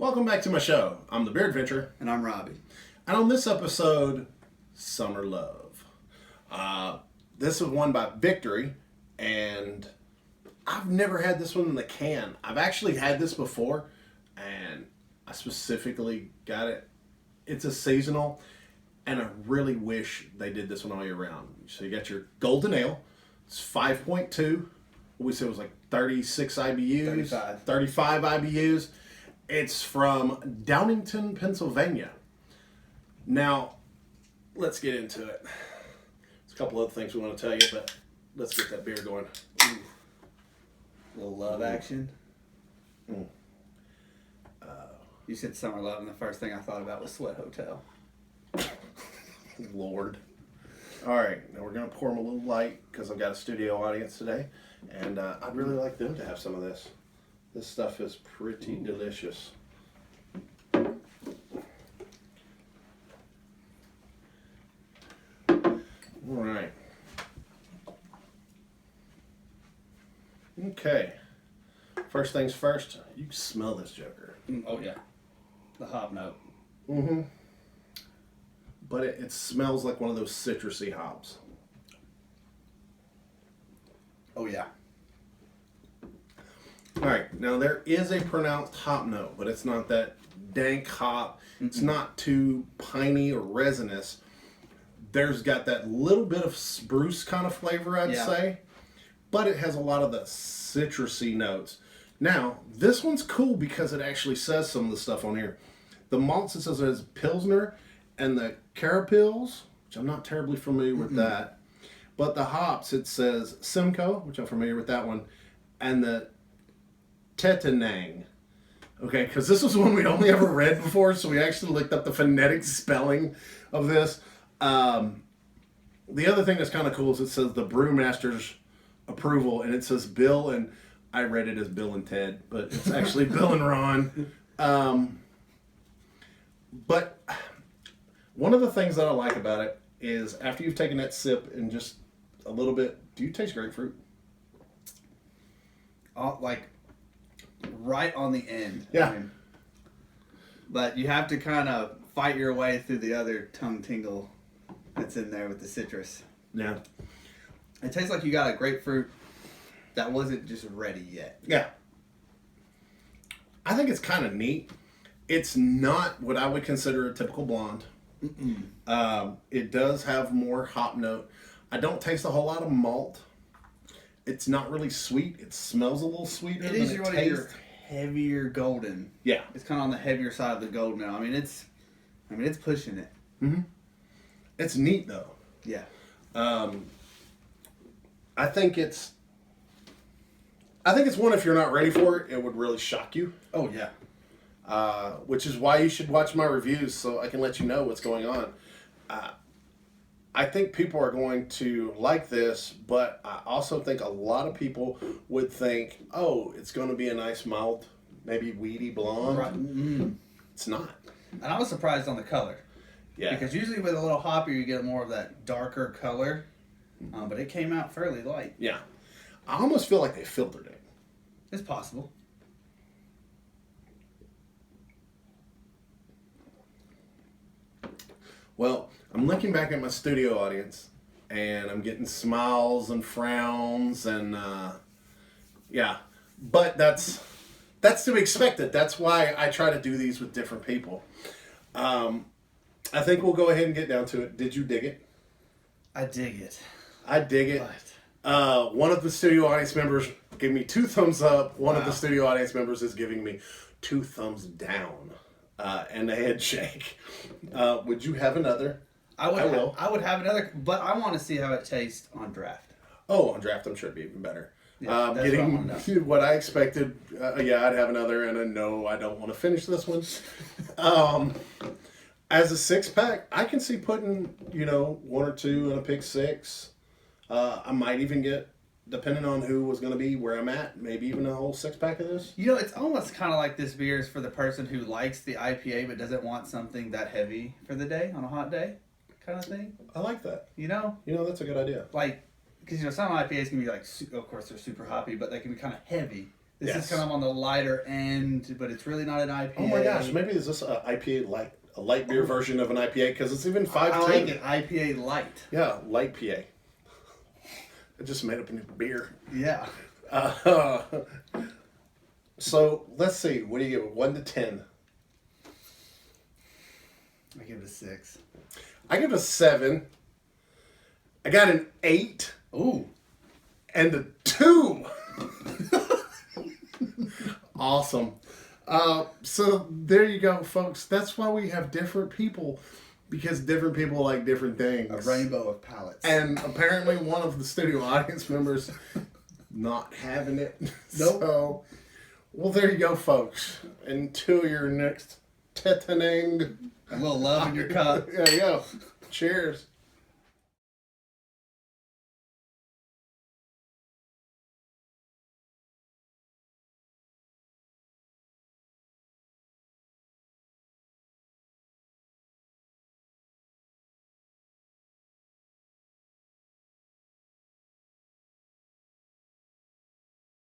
Welcome back to my show. I'm the Beer Adventure. And I'm Robbie. And on this episode, Summer Love. This is one by Victory, and I've never had this one in the can. I've actually had this before, and I specifically got it. It's a seasonal, and I really wish they did this one all year round. So you got your Golden Ale. It's 5.2. We said it was like 36 IBUs. 35 IBUs. It's from Downingtown, Pennsylvania. Now, let's get into it. There's a couple other things we want to tell you, but let's get that beer going. Ooh. Little love action. You said Summer Love, and the first thing I thought about was Sweat Hotel. Lord. All right, now we're going to pour them a little light because I've got a studio audience today, and I'd really like them to have some of this. This stuff is pretty delicious. All right. Okay. First things first, you can smell this joker. Oh, yeah. The hop note. Mm-hmm. But it smells like one of those citrusy hops. Oh, yeah. All right, now there is a pronounced hop note, but it's not that dank hop. Mm-mm. It's not too piney or resinous. There's got that little bit of spruce kind of flavor, I'd say, but it has a lot of the citrusy notes. Now, this one's cool because it actually says some of the stuff on here. The malts, it says it has Pilsner and the Carapils, which I'm not terribly familiar with that. But the hops, it says Simcoe, which I'm familiar with that one, and the Tetanang. Okay, because this was one we'd only ever read before, so we actually looked up the phonetic spelling of this. The other thing that's kind of cool is it says the brewmaster's approval, and it says Bill, and I read it as Bill and Ted, but it's actually Bill and Ron. But one of the things that I like about it is after you've taken that sip and just a little bit, do you taste grapefruit? Like right on the end. Yeah. I mean, but you have to kind of fight your way through the other tongue tingle that's in there with the citrus. Yeah. It tastes like you got a grapefruit that wasn't just ready yet. Yeah. I think it's kind of neat. It's not what I would consider a typical blonde. It does have more hop note. I don't taste a whole lot of malt. It's not really sweet. It smells a little sweeter. It is one of your heavier golden. Yeah. It's kind of on the heavier side of the golden now. I mean, it's pushing it. Mm-hmm. It's neat though. Yeah. I think it's one, if you're not ready for it, it would really shock you. Oh yeah. Which is why you should watch my reviews so I can let you know what's going on. I think people are going to like this, but I also think a lot of people would think, oh, it's going to be a nice mild, maybe weedy blonde. Right. Mm-hmm. It's not. And I was surprised on the color. Yeah. Because usually with a little hoppier, you get more of that darker color. But it came out fairly light. Yeah. I almost feel like they filtered it. It's possible. Well, I'm looking back at my studio audience, and I'm getting smiles and frowns, and yeah. But that's to be expected. That's why I try to do these with different people. I think we'll go ahead and get down to it. Did you dig it? I dig it. I dig it. One of the studio audience members gave me 2 thumbs up. One of the studio audience members is giving me 2 thumbs down. And a head shake. Would you have another? I will. I would have another, but I want to see how it tastes on draft. Oh, on draft, I'm sure it'd be even better. Yeah, that's getting what I expected. Yeah, I'd have another, and a no, I don't want to finish this one. As a 6-pack, I can see putting 1 or 2 in a pick 6. I might even get, depending on who was going to be where I'm at, maybe even a whole 6-pack of this. It's almost kind of like this beer is for the person who likes the IPA but doesn't want something that heavy for the day, on a hot day kind of thing. I like that. That's a good idea. Like, because some IPAs can be like, of course they're super hoppy, but they can be kind of heavy. This Yes. is kind of on the lighter end, but it's really not an IPA. Oh my gosh, maybe is this an IPA light, a light beer version of an IPA? Because it's even 5.2. I like it. IPA light. Yeah, light PA. I just made up a new beer. Yeah. So let's see. What do you give it? 1 to 10. I give it a 6. I give it a 7. I got an 8 Ooh. and a 2. Awesome. So there you go, folks. That's why we have different people, because different people like different things. A rainbow of palettes. And apparently one of the studio audience members not having it. Nope. So, well, there you go, folks. Until your next tetaning. A little love in your cup. There you go. Cheers.